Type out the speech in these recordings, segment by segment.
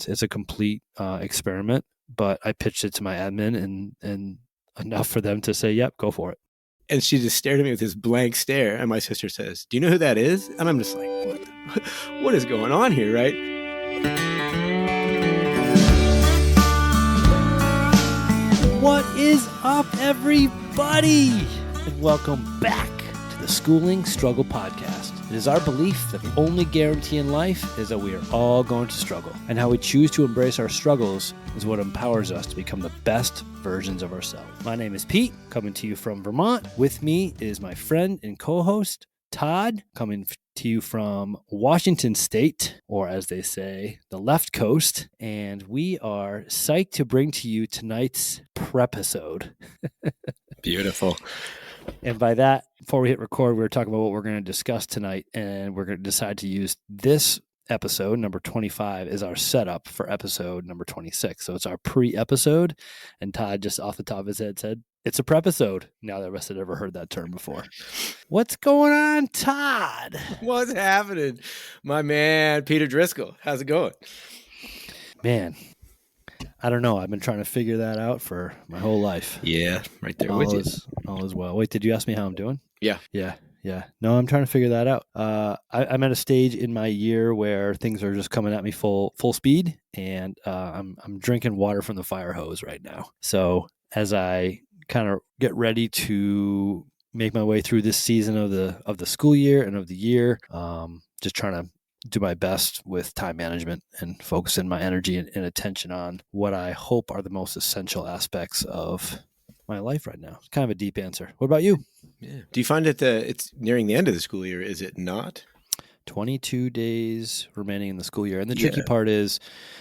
It's a complete experiment, but I pitched it to my admin and enough for them to say, yep, go for it. And she just stared at me with this blank stare. And my sister says, do you know who that is? And I'm just like, what is going on here, right? What is up, everybody? And welcome back to the Schooling Struggle Podcast. It is our belief that the only guarantee in life is that we are all going to struggle. And how we choose to embrace our struggles is what empowers us to become the best versions of ourselves. My name is Pete, coming to you from Vermont. With me is my friend and co-host, Todd, coming to you from Washington State, or as they say, the left coast. And we are psyched to bring to you tonight's prepisode. Beautiful. And by that, before we hit record, we were talking about what we're going to discuss tonight, and we're going to decide to use this episode, number 25, as our setup for episode number 26. So it's our pre-episode, and Todd just off the top of his head said, it's a prepisode. Now the rest had ever heard that term before. What's going on, Todd? What's happening? My man, Peter Driscoll. How's it going? Man, I don't know. I've been trying to figure that out for my whole life. Yeah, right there with you. All is well. Wait, did you ask me how I'm doing? Yeah. No, I'm trying to figure that out. I'm at a stage in my year where things are just coming at me full speed, and I'm drinking water from the fire hose right now. So as I kind of get ready to make my way through this season of the school year and of the year, just trying to do my best with time management and focusing my energy and attention on what I hope are the most essential aspects of my life right now. It's kind of a deep answer. What about you? Yeah. Do you find that it's nearing the end of the school year? Is it not? 22 days remaining in the school year. And the tricky part is,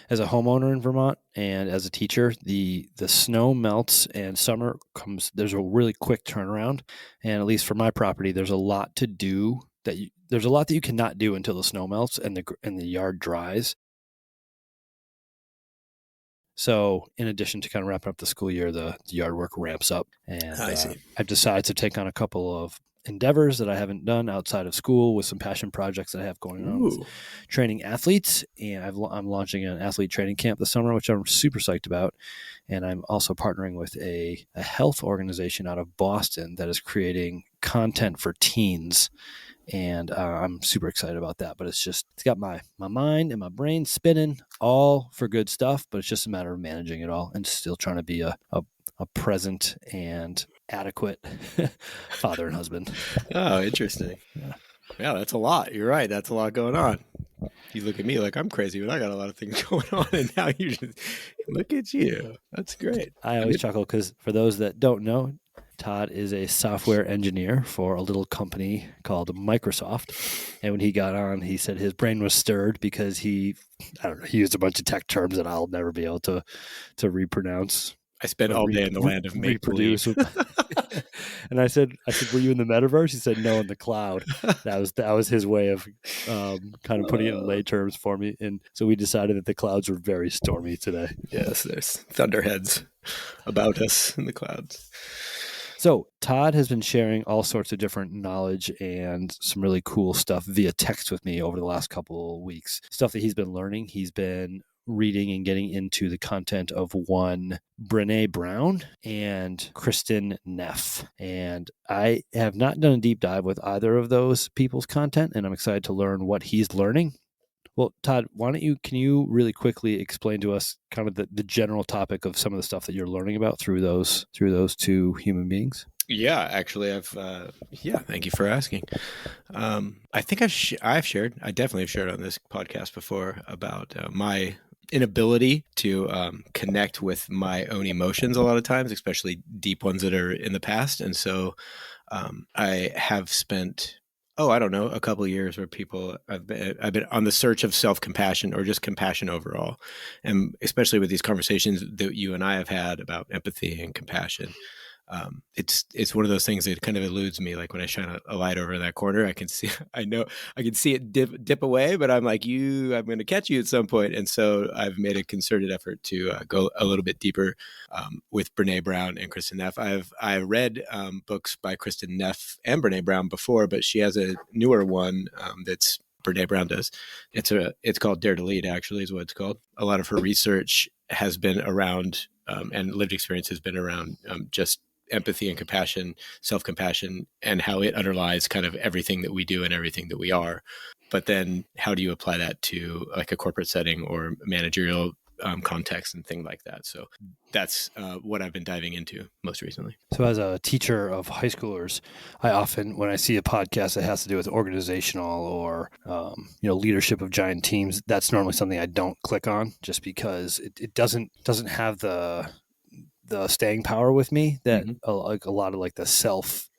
as a homeowner in Vermont and as a teacher, the snow melts and summer comes. There's a really quick turnaround. And at least for my property, there's a lot to do there's a lot that you cannot do until the snow melts and the yard dries. So in addition to kind of wrapping up the school year, the yard work ramps up. And I've decided to take on a couple of endeavors that I haven't done outside of school with some passion projects that I have going on with training athletes. And I'm launching an athlete training camp this summer, which I'm super psyched about. And I'm also partnering with a health organization out of Boston that is creating content for teens. And I'm super excited about that. But it's got my mind and my brain spinning, all for good stuff. But it's just a matter of managing it all and still trying to be a present and adequate father and husband. Oh, interesting. Yeah, that's a lot. You're right. That's a lot going on. You look at me like I'm crazy, but I got a lot of things going on. And now you just look at you. That's great. I always chuckle because for those that don't know, Todd is a software engineer for a little company called Microsoft. And when he got on, he said his brain was stirred because he used a bunch of tech terms that I'll never be able to repronounce. I spent all day in the land of make-believe. And I said, were you in the metaverse? He said, no, in the cloud. That was his way of kind of putting it in lay terms for me. And so we decided that the clouds were very stormy today. Yes, there's thunderheads about us in the clouds. So Todd has been sharing all sorts of different knowledge and some really cool stuff via text with me over the last couple of weeks. Stuff that he's been learning. He's been reading and getting into the content of one Brené Brown and Kristin Neff. And I have not done a deep dive with either of those people's content, and I'm excited to learn what he's learning. Well, Todd, can you really quickly explain to us kind of the general topic of some of the stuff that you're learning about through those two human beings? Yeah, actually, thank you for asking. I think I definitely have shared on this podcast before about my inability to connect with my own emotions a lot of times, especially deep ones that are in the past. And so I have spent a couple of years where I've been on the search of self-compassion or just compassion overall. And especially with these conversations that you and I have had about empathy and compassion, it's one of those things that kind of eludes me. Like when I shine a light over in that corner, I can see it dip away, but I'm like, I'm going to catch you at some point. And so I've made a concerted effort to go a little bit deeper with Brené Brown and Kristin Neff. I read books by Kristin Neff and Brené Brown before, but she has a newer one that's Brene Brown does. It's called Dare to Lead, actually, is what it's called. A lot of her research has been around and lived experience has been around just empathy and compassion, self-compassion, and how it underlies kind of everything that we do and everything that we are. But then how do you apply that to like a corporate setting or managerial context and things like that? So that's what I've been diving into most recently. So as a teacher of high schoolers, I often, when I see a podcast that has to do with organizational or, leadership of giant teams, that's normally something I don't click on just because it doesn't have the staying power with me that like a lot of like the self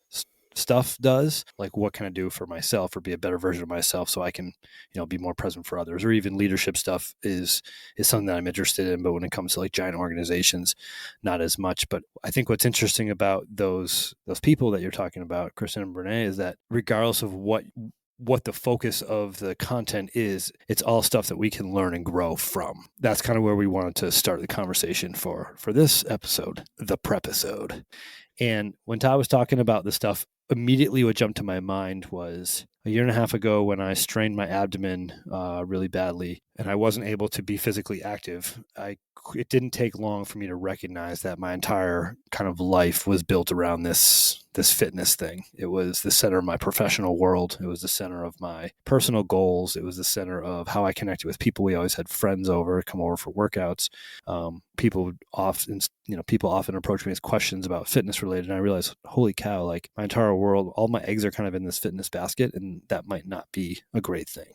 stuff does. Like, what can I do for myself or be a better version of myself so I can, be more present for others? Or even leadership stuff is something that I'm interested in. But when it comes to like giant organizations, not as much. But I think what's interesting about those people that you're talking about, Kristen and Brene, is that regardless of what the focus of the content is, it's all stuff that we can learn and grow from. That's kind of where we wanted to start the conversation for this episode, the prepisode. And when Todd was talking about this stuff, immediately what jumped to my mind was a year and a half ago when I strained my abdomen really badly and I wasn't able to be physically active. It didn't take long for me to recognize that my entire kind of life was built around this fitness thing. It was the center of my professional world. It was the center of my personal goals. It was the center of how I connected with people. We always had friends come over for workouts. People often approach me with questions about fitness related. And I realized, holy cow, like my entire world, all my eggs are kind of in this fitness basket, and that might not be a great thing.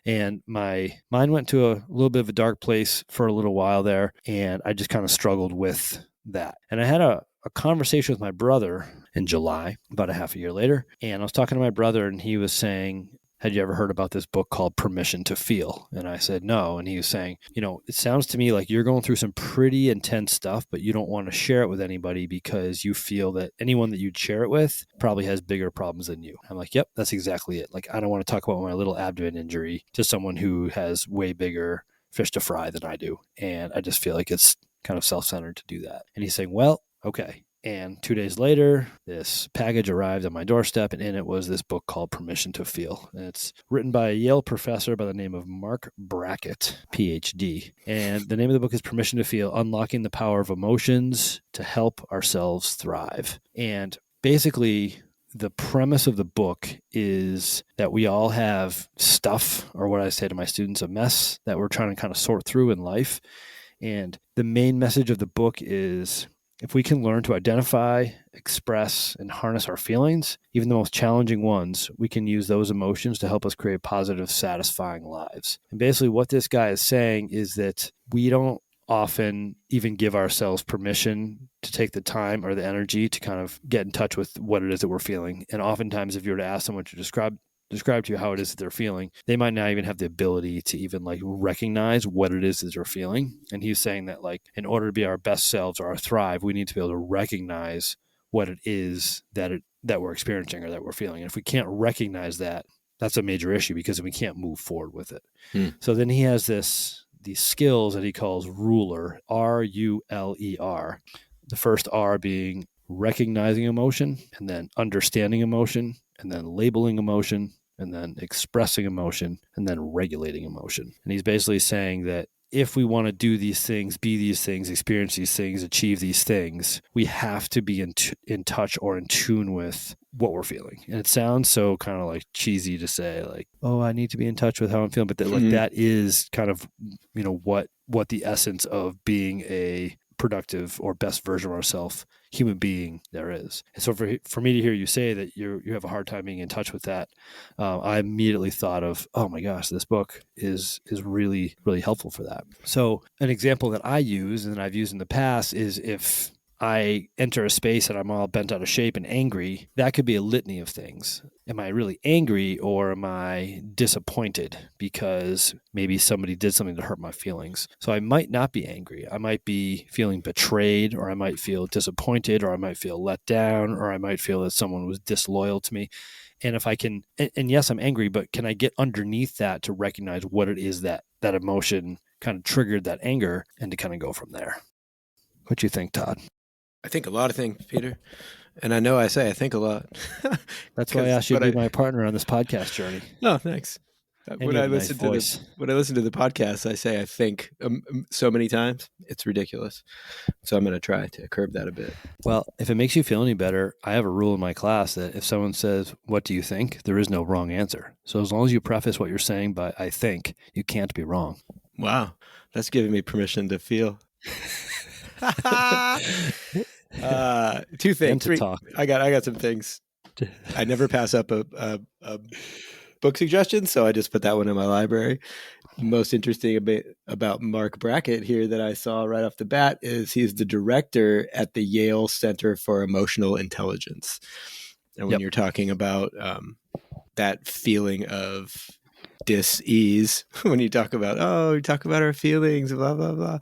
And my mind went to a little bit of a dark place for a little while there. And I just kind of struggled with that. And I had a conversation with my brother in July, about a half a year later. And I was talking to my brother and he was saying, had you ever heard about this book called Permission to Feel? And I said, no. And he was saying, it sounds to me like you're going through some pretty intense stuff, but you don't want to share it with anybody because you feel that anyone that you'd share it with probably has bigger problems than you. I'm like, yep, that's exactly it. Like, I don't want to talk about my little abdomen injury to someone who has way bigger fish to fry than I do. And I just feel like it's kind of self-centered to do that. And he's saying, well, okay. And 2 days later, this package arrived on my doorstep, and in it was this book called Permission to Feel. And it's written by a Yale professor by the name of Mark Brackett, PhD. And the name of the book is Permission to Feel, Unlocking the Power of Emotions to Help Ourselves Thrive. And basically, the premise of the book is that we all have stuff, or what I say to my students, a mess that we're trying to kind of sort through in life. And the main message of the book is, if we can learn to identify, express, and harness our feelings, even the most challenging ones, we can use those emotions to help us create positive, satisfying lives. And basically what this guy is saying is that we don't often even give ourselves permission to take the time or the energy to kind of get in touch with what it is that we're feeling. And oftentimes, if you were to ask someone to describe to you how it is that they're feeling, they might not even have the ability to even like recognize what it is that they're feeling. And he's saying that like in order to be our best selves or our thrive, we need to be able to recognize what it is that we're experiencing or that we're feeling. And if we can't recognize that, that's a major issue because we can't move forward with it. So then he has these skills that he calls RULER, RULER. The first R being recognizing emotion, and then understanding emotion, and then labeling emotion, and then expressing emotion, and then regulating emotion. And he's basically saying that if we want to do these things, be these things, experience these things, achieve these things, we have to be in touch or in tune with what we're feeling. And it sounds so kind of like cheesy to say like, oh, I need to be in touch with how I'm feeling. But that, like that is kind of, what the essence of being a productive or best version of ourselves human being there is. And so for me to hear you say that you have a hard time being in touch with that, I immediately thought of, oh my gosh, this book is really, really helpful for that. So an example that I use and I've used in the past is if I enter a space and I'm all bent out of shape and angry, that could be a litany of things. Am I really angry or am I disappointed because maybe somebody did something to hurt my feelings? So I might not be angry. I might be feeling betrayed, or I might feel disappointed, or I might feel let down, or I might feel that someone was disloyal to me. And if I can, and yes, I'm angry, but can I get underneath that to recognize what it is that emotion kind of triggered that anger and to kind of go from there? What do you think, Todd? I think a lot of things, Peter. And I know I say I think a lot. That's why I asked you to be my partner on this podcast journey. Oh, thanks. And when you I have a nice listen to voice. when I listen to the podcast, I say I think so many times it's ridiculous. So I'm going to try to curb that a bit. Well, if it makes you feel any better, I have a rule in my class that if someone says, "What do you think?" there is no wrong answer. So as long as you preface what you're saying by "I think," you can't be wrong. Wow, that's giving me permission to feel. Two things. And to Three. talk. I got some things. I never pass up a book suggestion, so I just put that one in my library. Most interesting about Mark Brackett here that I saw right off the bat is he's the director at the Yale Center for Emotional Intelligence. And when you're talking about that feeling of dis-ease, when you talk about, we talk about our feelings, blah, blah, blah.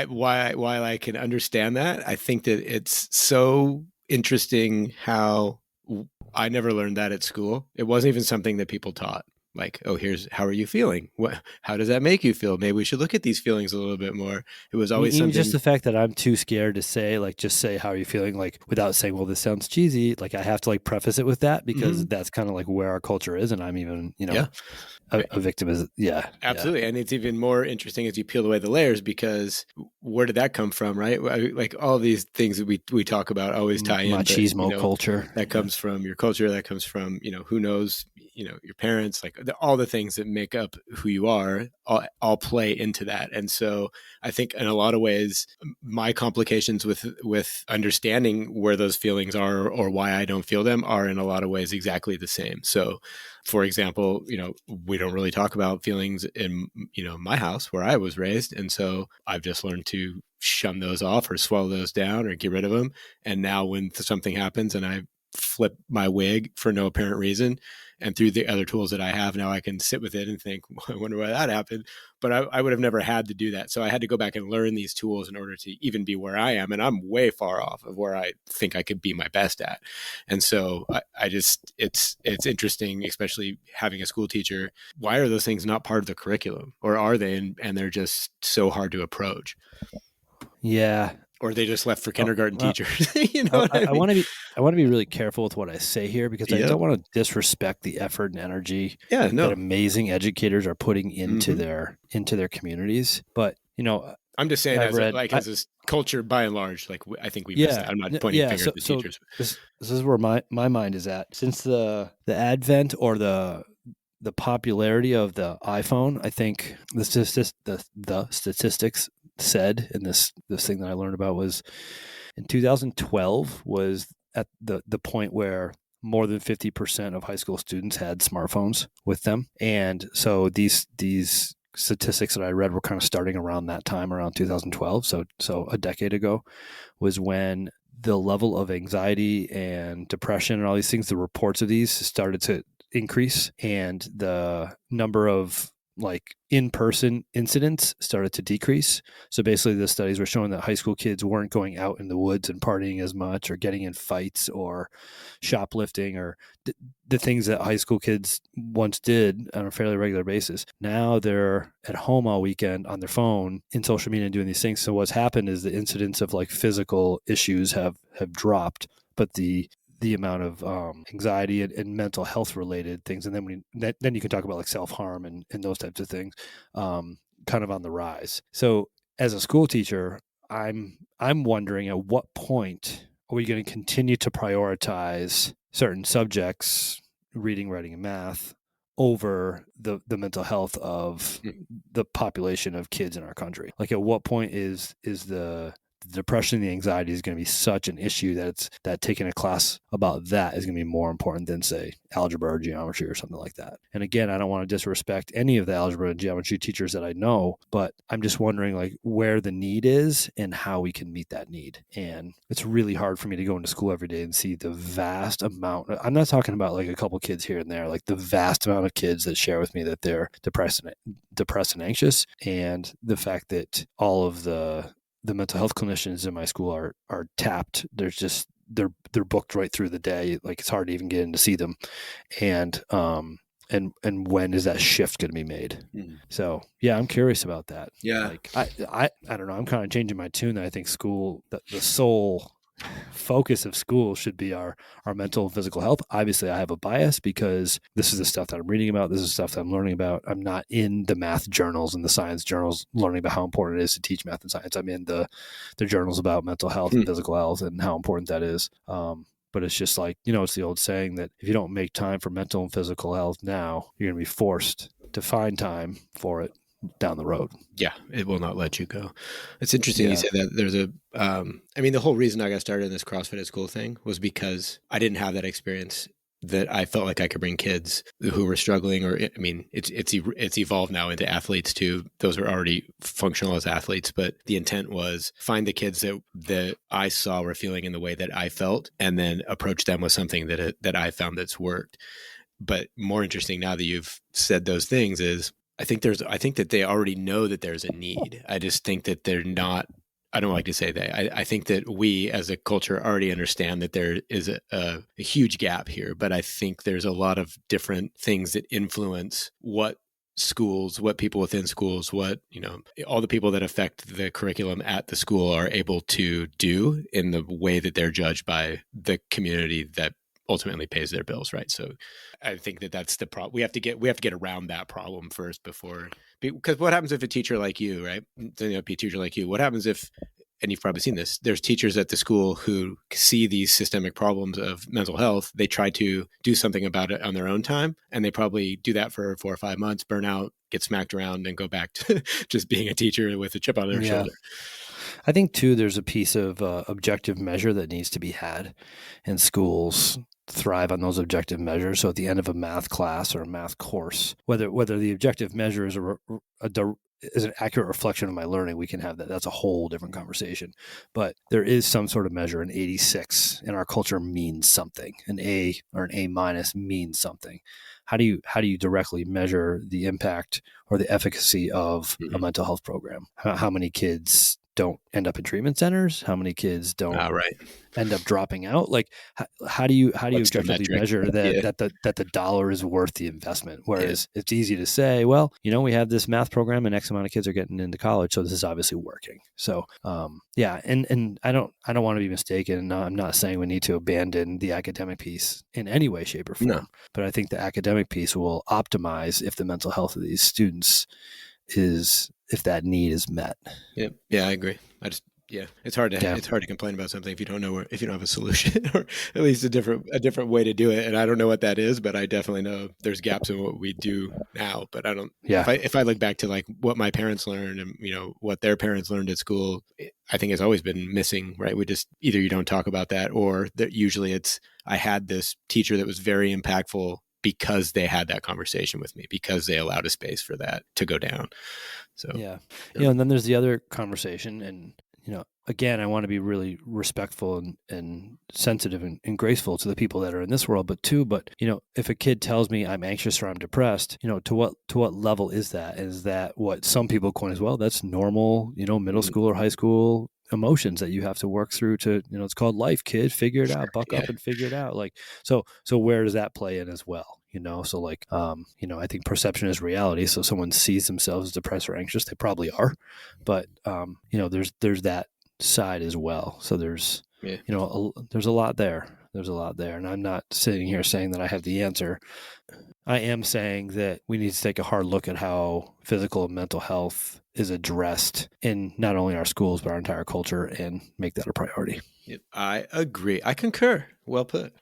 While I can understand that, I think that it's so interesting how I never learned that at school. It wasn't even something that people taught. Like, how are you feeling? How does that make you feel? Maybe we should look at these feelings a little bit more. It was always even something. Just the fact that I'm too scared to say, like, just say, how are you feeling? Like, without saying, well, this sounds cheesy. Like, I have to like preface it with that because that's kind of like where our culture is. And I'm even, a victim is, absolutely. And it's even more interesting as you peel away the layers, because where did that come from? Right. Like all these things that we talk about always tie in machismo culture. That comes from your culture. That comes from, who knows, your parents, like all the things that make up who you are all play into that. And so I think in a lot of ways, my complications with understanding where those feelings are or why I don't feel them are in a lot of ways exactly the same. So for example, we don't really talk about feelings in, my house where I was raised. And so I've just learned to shun those off or swallow those down or get rid of them. And now when something happens and I flip my wig for no apparent reason, and through the other tools that I have now, I can sit with it and think, well, I wonder why that happened. But I would have never had to do that. So I had to go back and learn these tools in order to even be where I am. And I'm way far off of where I think I could be my best at. And so it's interesting, especially having a school teacher. Why are those things not part of the curriculum, or are they? And they're just so hard to approach. Yeah. Or they just left for kindergarten teachers. I want to be really careful with what I say here, because I don't want to disrespect the effort and energy that amazing educators are putting into their communities. But I'm just saying, as a culture by and large, like I think we miss that. I'm not pointing fingers at the teachers. This is where my mind is at. Since the advent or the popularity of the iPhone, I think the statistics said, and this thing that I learned about was in 2012 was at the point where more than 50% of high school students had smartphones with them. And so these statistics that I read were kind of starting around that time, around 2012. So a decade ago was when the level of anxiety and depression and all these things, the reports of these started to increase, and the number of like in-person incidents started to decrease. So basically the studies were showing that high school kids weren't going out in the woods and partying as much or getting in fights or shoplifting or the things that high school kids once did on a fairly regular basis. Now they're at home all weekend on their phone in social media and doing these things. So what's happened is the incidence of like physical issues have dropped, but the amount of anxiety and mental health related things, and then you can talk about like self-harm and those types of things, kind of on the rise. So as a school teacher, I'm wondering, at what point are we going to continue to prioritize certain subjects, reading, writing, and math, over the mental health of the population of kids in our country? Like, at what point is the depression, the anxiety is going to be such an issue that taking a class about that is going to be more important than, say, algebra or geometry or something like that. And again, I don't want to disrespect any of the algebra and geometry teachers that I know, but I'm just wondering like where the need is and how we can meet that need. And it's really hard for me to go into school every day and see the vast amount. I'm not talking about like a couple kids here and there, like the vast amount of kids that share with me that they're depressed and anxious, and the fact that all of the mental health clinicians in my school are tapped. There's just they're booked right through the day. Like, it's hard to even get in to see them. And when is that shift going to be made? So yeah, I'm curious about that. Yeah. Like I don't know. I'm kind of changing my tune that I think school, the sole focus of school should be our mental and physical health. Obviously, I have a bias because this is the stuff that I'm reading about. This is stuff that I'm learning about. I'm not in the math journals and the science journals learning about how important it is to teach math and science. I'm in the journals about mental health and physical health and how important that is. But it's just like, it's the old saying that if you don't make time for mental and physical health now, you're going to be forced to find time for it down the road. Yeah, it will not let you go. It's interesting you say that. There's the whole reason I got started in this CrossFit at school thing was because I didn't have that experience that I felt like I could bring kids who were struggling, or it's evolved now into athletes too. Those are already functional as athletes, but the intent was find the kids that I saw were feeling in the way that I felt, and then approach them with something that I found that's worked. But more interesting now that you've said those things is I think that they already know that there's a need. I just think that they're not. I don't like to say that. I think that we as a culture already understand that there is a huge gap here, but I think there's a lot of different things that influence what schools, what people within schools, all the people that affect the curriculum at the school are able to do in the way that they're judged by the community that ultimately pays their bills, right? So I think that that's the problem. We have to get around that problem first because what happens if a teacher like you, right? A teacher like you, what happens if, and you've probably seen this, there's teachers at the school who see these systemic problems of mental health. They try to do something about it on their own time, and they probably do that for 4 or 5 months, burn out, get smacked around, and go back to just being a teacher with a chip on their shoulder. I think too, there's a piece of objective measure that needs to be had, and schools thrive on those objective measures. So at the end of a math class or a math course, whether the objective measure is is an accurate reflection of my learning, we can have that. That's a whole different conversation. But there is some sort of measure. An 86 in our culture means something. An A or an A minus means something. How do you directly measure the impact or the efficacy of a mental health program? How many kids don't end up in treatment centers? How many kids don't end up dropping out? Like, how do you objectively measure that the dollar is worth the investment? Whereas it's easy to say, well, we have this math program and X amount of kids are getting into college, so this is obviously working. So, and I don't want to be mistaken. I'm not saying we need to abandon the academic piece in any way, shape, or form. But I think the academic piece will optimize if the mental health of these students if that need is met. Yeah, I agree. It's hard to complain about something if you don't have a solution or at least a different way to do it. And I don't know what that is, but I definitely know there's gaps in what we do now. But I don't. Yeah. If I look back to like what my parents learned and what their parents learned at school, I think it's always been missing. Right? We just either you don't talk about that, or that usually it's I had this teacher that was very impactful because they had that conversation with me, because they allowed a space for that to go down. So, and then there's the other conversation, and, again, I want to be really respectful and sensitive and graceful to the people that are in this world, but if a kid tells me I'm anxious or I'm depressed, to what level is that? Is that what some people coin as, well, that's normal, middle school or high school emotions that you have to work through to, it's called life, kid, figure it out, buck up and figure it out. Like, so where does that play in as well? So like, I think perception is reality. So someone sees themselves as depressed or anxious, they probably are, but, there's that side as well. So there's, there's a lot there. And I'm not sitting here saying that I have the answer. I am saying that we need to take a hard look at how physical and mental health is addressed in not only our schools, but our entire culture, and make that a priority. Yep, I agree. I concur. Well put.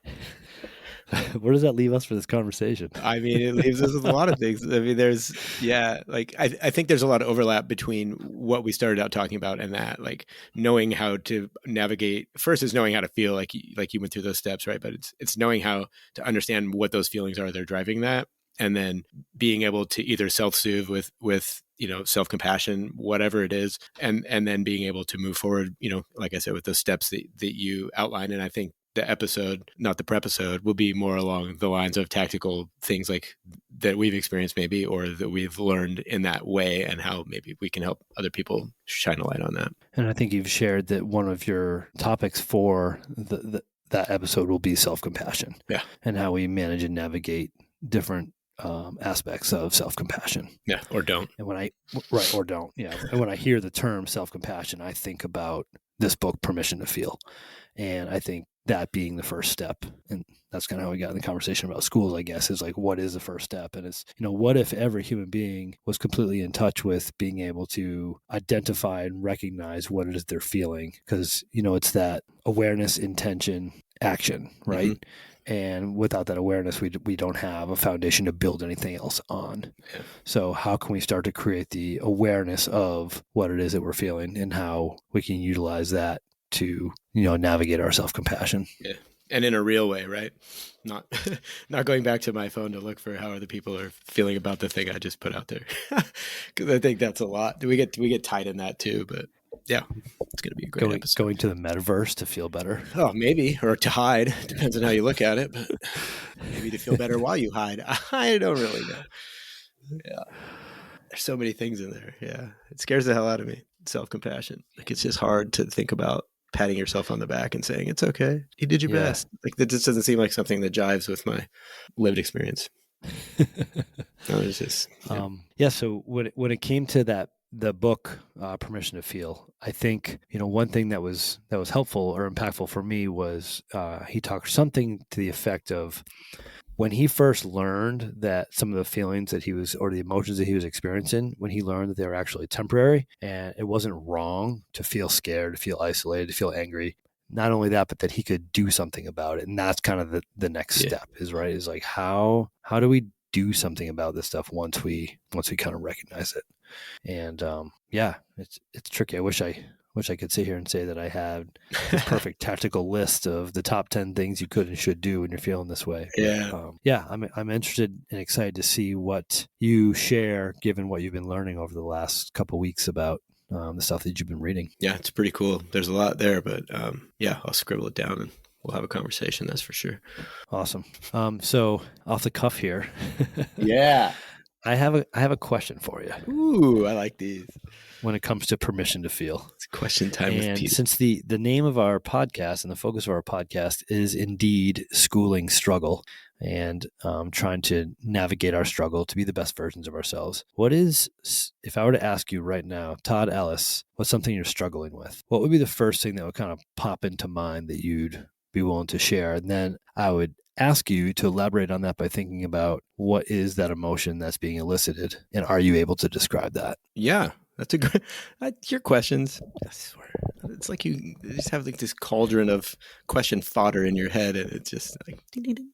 Where does that leave us for this conversation? I mean, it leaves us with a lot of things. I mean, I think there's a lot of overlap between what we started out talking about and that, like knowing how to navigate. First is knowing how to feel like you went through those steps, right? But it's knowing how to understand what those feelings are that are driving that. And then being able to either self-soothe with self-compassion, whatever it is, and then being able to move forward, like I said, with those steps that you outlined. And I think the episode, not the prepisode, will be more along the lines of tactical things like that we've experienced maybe, or that we've learned in that way, and how maybe we can help other people shine a light on that. And I think you've shared that one of your topics for that episode will be self-compassion. Yeah. And how we manage and navigate different aspects of self-compassion. Yeah, or don't. And or don't. Yeah. And when I hear the term self-compassion, I think about this book, Permission to Feel. And I think that being the first step, and that's kind of how we got in the conversation about schools, I guess, is like, what is the first step? And it's, what if every human being was completely in touch with being able to identify and recognize what it is they're feeling? Because, it's that awareness, intention, action, right? Mm-hmm. And without that awareness, we don't have a foundation to build anything else on. Yeah. So how can we start to create the awareness of what it is that we're feeling and how we can utilize that to, navigate our self-compassion? Yeah. And in a real way, right? Not going back to my phone to look for how other people are feeling about the thing I just put out there. Because I think that's a lot. We get tied in that too, but yeah, it's going to be a great episode. Going to the metaverse to feel better. Oh, maybe, or to hide. Depends on how you look at it, but maybe to feel better while you hide. I don't really know. Yeah. There's so many things in there. Yeah. It scares the hell out of me. Self-compassion. Like, it's just hard to think about patting yourself on the back and saying, it's okay. You did your best. Like, that just doesn't seem like something that jives with my lived experience. No, it's just, So when it came to the book, Permission to Feel, I think, one thing that was helpful or impactful for me was he talked something to the effect of, when he first learned that some of the feelings that or the emotions that he was experiencing, when he learned that they were actually temporary and it wasn't wrong to feel scared, to feel isolated, to feel angry. Not only that, but that he could do something about it. And that's kind of the next step is like, how do we do something about this stuff once we kind of recognize it? And it's tricky. I wish I could sit here and say that I had a perfect tactical list of the top 10 things you could and should do when you're feeling this way. Yeah. I'm interested and excited to see what you share, given what you've been learning over the last couple of weeks about the stuff that you've been reading. Yeah, it's pretty cool. There's a lot there, but I'll scribble it down and we'll have a conversation. That's for sure. Awesome. So off the cuff here. Yeah. I have a question for you. Ooh, I like these. When it comes to Permission to Feel. It's question time with Pete. Since the name of our podcast and the focus of our podcast is indeed schooling struggle and trying to navigate our struggle to be the best versions of ourselves, if I were to ask you right now, Todd Ellis, what's something you're struggling with? What would be the first thing that would kind of pop into mind that you'd be willing to share? And then I would ask you to elaborate on that by thinking about what is that emotion that's being elicited, and are you able to describe that? Yeah, that's a good. Your questions, I swear, it's like you just have like this cauldron of question fodder in your head, and it's just like ding, ding, ding.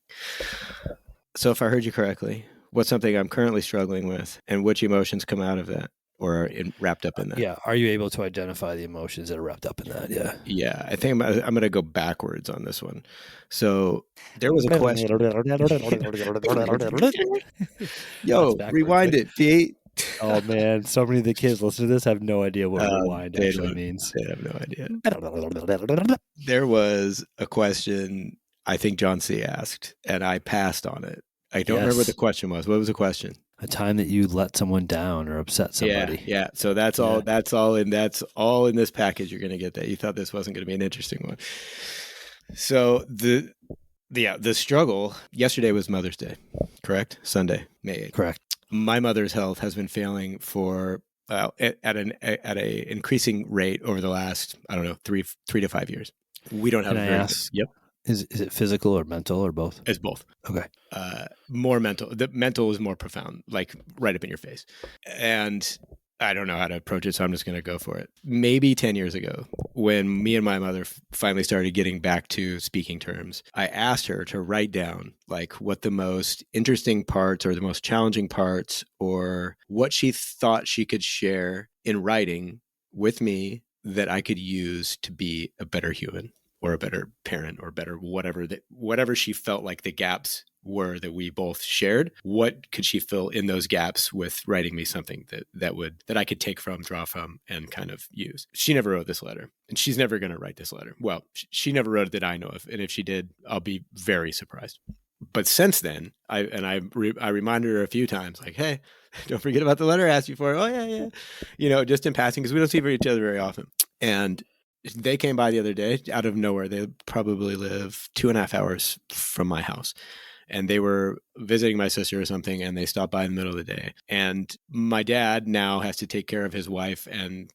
So if I heard you correctly, what's something I'm currently struggling with, and which emotions come out of that or are wrapped up in that? Yeah, are you able to identify the emotions that are wrapped up in that? Yeah. Yeah, I think I'm going to go backwards on this one. So there was a question. Yo, rewind it, Pete. Oh man, so many of the kids listening to this have no idea what rewind actually means. They have no idea. There was a question I think John C. asked, and I passed on it. I don't remember what the question was. What was the question? A time that you let someone down or upset somebody. Yeah. So that's all. That's all in this package. You're going to get that. You thought this wasn't going to be an interesting one. So the struggle. Yesterday was Mother's Day, correct? Sunday, May 8th. Correct. My mother's health has been failing for at an increasing rate over the last 3 to 5 years. We don't have. Can I ask? Yep. Is it physical or mental or both? It's both. Okay. More mental. The mental is more profound, like right up in your face. And I don't know how to approach it, so I'm just going to go for it. Maybe 10 years ago, when me and my mother finally started getting back to speaking terms, I asked her to write down like what the most interesting parts or the most challenging parts or what she thought she could share in writing with me that I could use to be a better human or a better parent or better whatever she felt like the gaps were that we both shared. What could she fill in those gaps with writing me something that I could take from, draw from, and kind of use? She never wrote this letter, and she's never going to write this letter. Well, she never wrote it that I know of, and if she did, I'll be very surprised. But since then, I reminded her a few times, like, hey, don't forget about the letter I asked you for. Oh yeah, just in passing, because we don't see each other very often. And they came by the other day out of nowhere. They probably live 2.5 hours from my house. and they were visiting my sister or something, and they stopped by in the middle of the day. And my dad now has to take care of his wife and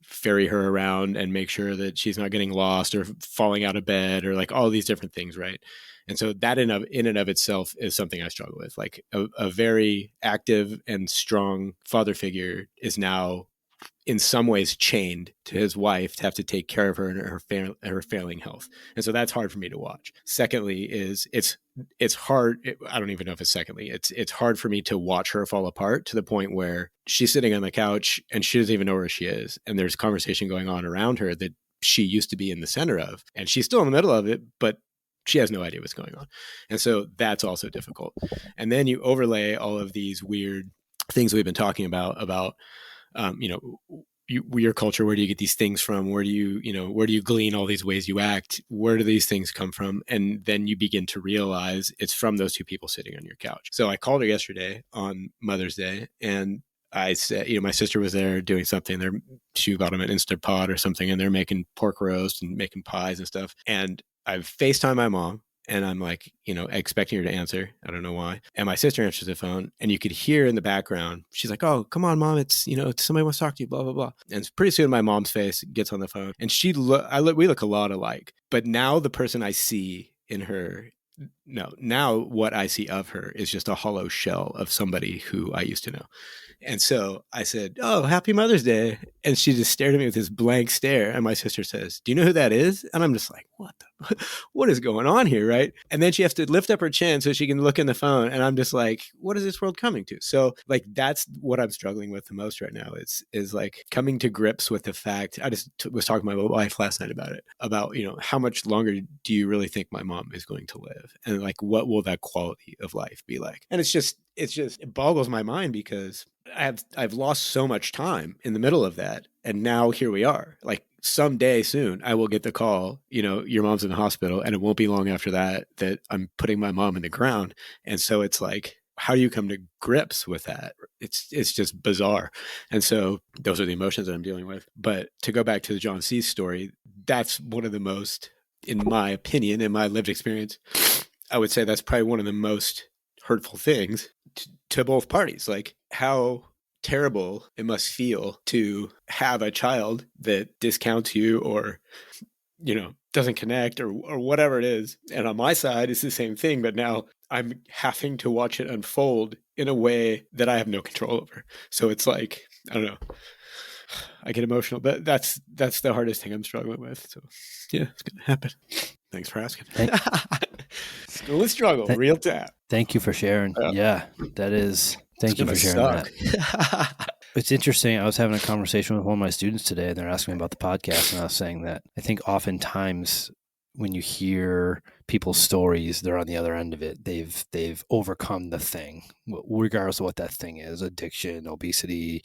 ferry her around and make sure that she's not getting lost or falling out of bed or like all these different things, right? And so that in and of itself is something I struggle with. Like a very active and strong father figure is now in some ways chained to his wife to have to take care of her and her failing health. And so that's hard for me to watch. Secondly is it's hard. I don't even know if it's secondly. It's hard for me to watch her fall apart to the point where she's sitting on the couch and she doesn't even know where she is. And there's conversation going on around her that she used to be in the center of, and she's still in the middle of it, but she has no idea what's going on. And so that's also difficult. And then you overlay all of these weird things we've been talking about, your culture, where do you get these things from? Where do you glean all these ways you act? Where do these things come from? And then you begin to realize it's from those two people sitting on your couch. So I called her yesterday on Mother's Day, and I said, my sister was there doing something. She got them an Instant Pot or something, and they're making pork roast and making pies and stuff. And I've FaceTimed my mom, and I'm like, expecting her to answer. I don't know why. And my sister answers the phone, and you could hear in the background, she's like, "Oh, come on, Mom. It's, somebody wants to talk to you, blah, blah, blah." And pretty soon my mom's face gets on the phone, and we look a lot alike. But now the person I see in her, now what I see of her is just a hollow shell of somebody who I used to know. And so I said, "Oh, happy Mother's Day." And she just stared at me with this blank stare. And my sister says, "Do you know who that is?" And I'm just like, what is going on here, right? And then she has to lift up her chin so she can look in the phone. And I'm just like, what is this world coming to? So like, that's what I'm struggling with the most right now is like coming to grips with the fact. I just was talking to my wife last night about it, about, how much longer do you really think my mom is going to live? And like, what will that quality of life be like? And it boggles my mind because I've lost so much time in the middle of that. And now here we are. Like someday soon, I will get the call, your mom's in the hospital, and it won't be long after that I'm putting my mom in the ground. And so it's like, how do you come to grips with that? It's just bizarre. And so those are the emotions that I'm dealing with. But to go back to the John C. story, that's one of the most, in my opinion, in my lived experience, I would say that's probably one of the most hurtful things to both parties. Like how terrible it must feel to have a child that discounts you or, doesn't connect or whatever it is. And on my side, it's the same thing, but now I'm having to watch it unfold in a way that I have no control over. So it's like, I don't know, I get emotional, but that's the hardest thing I'm struggling with. So yeah, it's going to happen. Thanks for asking. School and struggle, real tap. Thank you for sharing. Yeah, that is. Thank you for sharing that. It's interesting. I was having a conversation with one of my students today, and they're asking me about the podcast, and I was saying that I think oftentimes when you hear people's stories, they're on the other end of it. They've overcome the thing, regardless of what that thing is, addiction, obesity,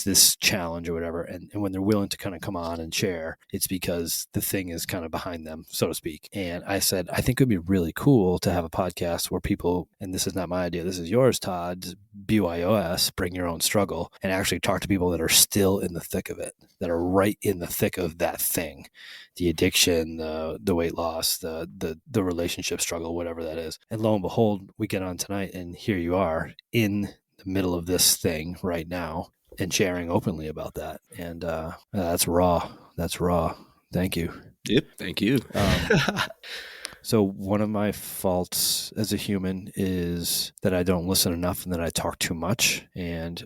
this challenge or whatever. And when they're willing to kind of come on and share, it's because the thing is kind of behind them, so to speak. And I said, I think it would be really cool to have a podcast where people, and this is not my idea, this is yours, Todd, BYOS, bring your own struggle, and actually talk to people that are still in the thick of it, that are right in the thick of that thing, the addiction, the weight loss, the relationship struggle, whatever that is. And lo and behold, we get on tonight and here you are in the middle of this thing right now and sharing openly about that. And that's raw. That's raw. Thank you. Yep. Thank you. So one of my faults as a human is that I don't listen enough and that I talk too much. And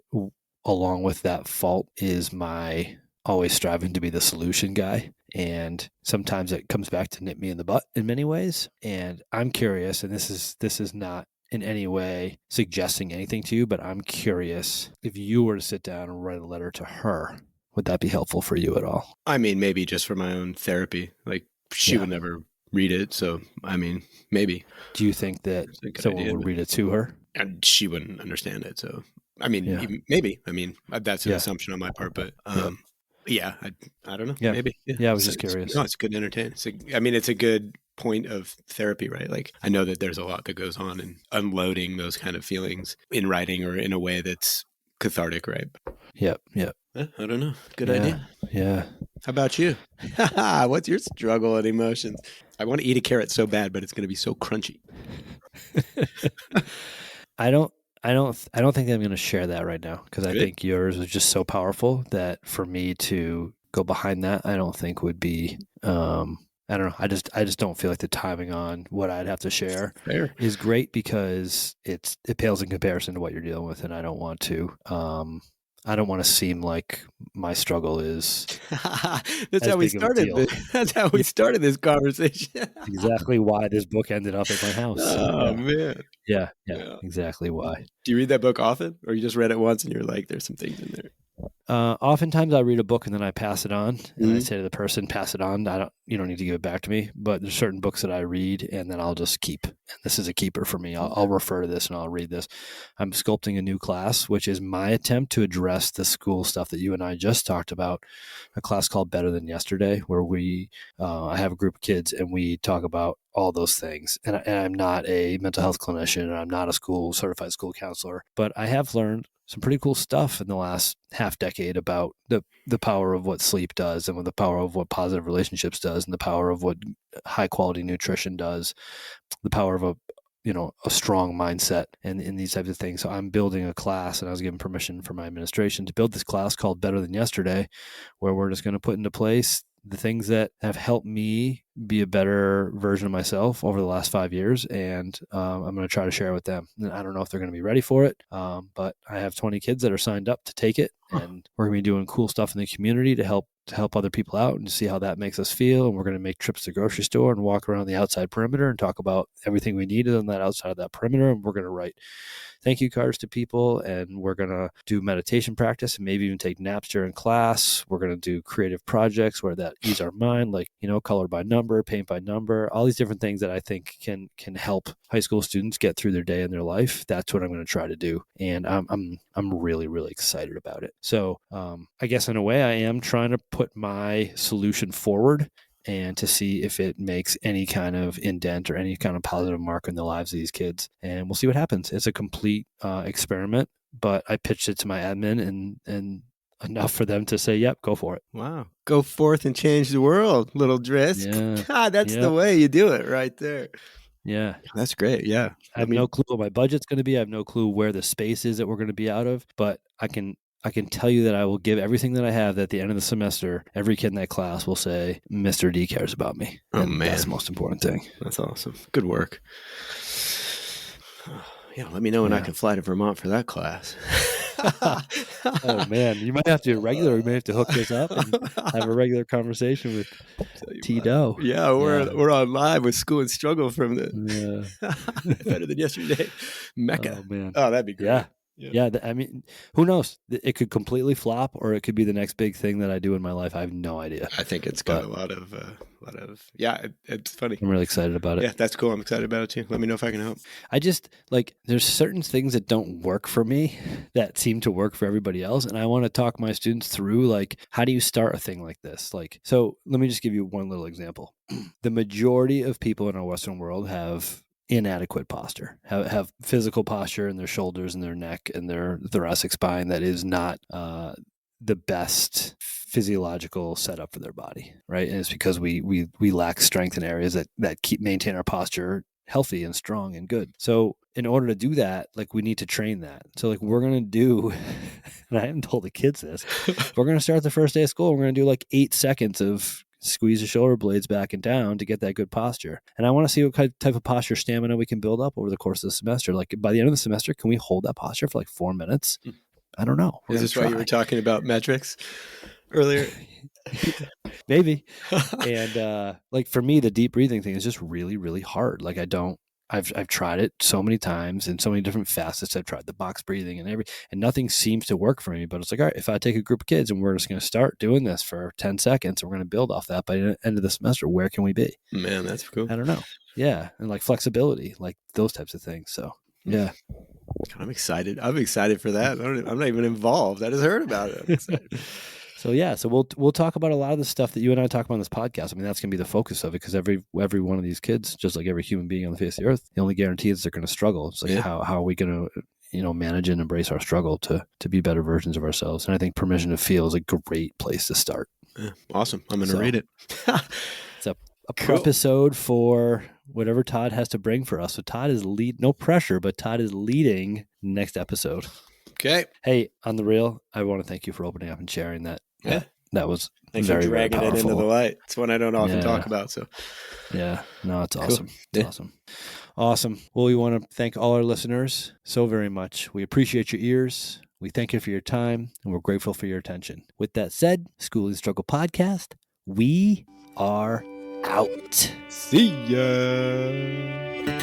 along with that fault is my always striving to be the solution guy. And sometimes it comes back to nip me in the butt in many ways. And I'm curious, and this is not in any way suggesting anything to you, but I'm curious if you were to sit down and write a letter to her, would that be helpful for you at all? I mean, maybe just for my own therapy. Like she would never read it. So, I mean, maybe. Do you think that someone would read it to her? And she wouldn't understand it. So, I mean, maybe. I mean, that's an assumption on my part, but yeah, I don't know. Yeah. Maybe. Yeah, I was just curious. It's good to entertain. It's a good point of therapy, right? Like I know that there's a lot that goes on in unloading those kind of feelings in writing or in a way that's cathartic, right? Yep. I don't know. Good idea. Yeah. How about you? What's your struggle and emotions? I want to eat a carrot so bad, but it's going to be so crunchy. I don't think I'm going to share that right now because I think yours is just so powerful that for me to go behind that, I don't think would be, I don't know. I just don't feel like the timing on what I'd have to share is great because it pales in comparison to what you're dealing with. And I don't want to seem like my struggle is. That's how we started. That's how we started this conversation. Exactly why this book ended up at my house. Oh man. Yeah. Exactly why. Do you read that book often, or you just read it once and you're like, "There's some things in there"? Oftentimes I read a book and then I pass it on, and I say to the person, "Pass it on. You don't need to give it back to me." But there's certain books that I read and then I'll just keep. And this is a keeper for me. I'll refer to this and I'll read this. I'm sculpting a new class, which is my attempt to address the school stuff that you and I just talked about. A class called Better Than Yesterday, where I have a group of kids and we talk about all those things. And I'm not a mental health clinician, and I'm not a certified school counselor, but I have learned some pretty cool stuff in the last half decade about the power of what sleep does, and with the power of what positive relationships does, and the power of what high quality nutrition does, the power of a strong mindset and these types of things. So I'm building a class, and I was given permission from my administration to build this class called Better Than Yesterday, where we're just going to put into place the things that have helped me be a better version of myself over the last 5 years. And I'm going to try to share it with them. And I don't know if they're going to be ready for it, but I have 20 kids that are signed up to take it. And we're going to be doing cool stuff in the community to help other people out and to see how that makes us feel. And we're going to make trips to the grocery store and walk around the outside perimeter and talk about everything we needed on that outside of that perimeter. And we're going to write thank you cards to people, and we're going to do meditation practice and maybe even take naps during class. We're going to do creative projects where that ease our mind, like, color by number, paint by number, all these different things that I think can help high school students get through their day and their life. That's what I'm going to try to do. And I'm really, really excited about it. So I guess in a way I am trying to put my solution forward and to see if it makes any kind of indent or any kind of positive mark in the lives of these kids. And we'll see what happens. It's a complete experiment, but I pitched it to my admin and enough for them to say, yep, go for it. Wow. Go forth and change the world, little Drisk. Yeah. God, that's the way you do it right there. Yeah. That's great. Yeah. I have no clue what my budget's going to be. I have no clue where the space is that we're going to be out of, but I can tell you that I will give everything that I have at the end of the semester. Every kid in that class will say, Mr. D cares about me. Oh, man. That's the most important thing. That's awesome. Good work. Yeah, let me know when I can fly to Vermont for that class. Oh, man. You might have to do it regular. We may have to hook this up and have a regular conversation with T-Doe. Yeah, we're on live with School and Struggle from the Better Than Yesterday Mecca. Oh, man. Oh, that'd be great. Yeah. Yeah, I mean, who knows? It could completely flop, or it could be the next big thing that I do in my life. I have no idea. I think it's got a lot of. It's funny. I'm really excited about it. Yeah, that's cool. I'm excited about it too. Let me know if I can help. I just there's certain things that don't work for me that seem to work for everybody else, and I want to talk my students through how do you start a thing like this? So let me just give you one little example. The majority of people in our Western world have inadequate posture, have physical posture in their shoulders and their neck and their thoracic spine that is not the best physiological setup for their body, right? And it's because we lack strength in areas that maintain our posture healthy and strong and good. So in order to do that, we need to train that. So we're going to do, and I haven't told the kids this, we're going to start the first day of school. We're going to do 8 seconds of squeeze the shoulder blades back and down to get that good posture. And I want to see what type of posture stamina we can build up over the course of the semester. By the end of the semester, can we hold that posture for 4 minutes? I don't know. Is this why you were talking about metrics earlier? Maybe. And for me, the deep breathing thing is just really, really hard. I've tried it so many times in so many different facets. I've tried the box breathing and nothing seems to work for me. But it's all right, if I take a group of kids and we're just going to start doing this for 10 seconds, and we're going to build off that by the end of the semester, where can we be? Man, that's cool. I don't know. Yeah. And flexibility, those types of things. So yeah. I'm excited. I'm excited for that. I'm not even involved. I just heard about it. I'm excited. So we'll talk about a lot of the stuff that you and I talk about on this podcast. I mean, that's going to be the focus of it, because every one of these kids, just like every human being on the face of the earth, the only guarantee is they're going to struggle. It's how are we going to manage and embrace our struggle to be better versions of ourselves? And I think Permission to Feel is a great place to start. Yeah, awesome. I'm going to read it. It's a prepisode for whatever Todd has to bring for us. So Todd is no pressure, but Todd is leading next episode. Okay. Hey, on the real, I want to thank you for opening up and sharing that. Yeah. That was Thanks very, for dragging very it into the light. It's one I don't often talk about. So yeah, no, it's awesome. Cool. It's awesome. Well, we want to thank all our listeners so very much. We appreciate your ears. We thank you for your time, and we're grateful for your attention. With that said, Schooling Struggle Podcast, we are out. See ya.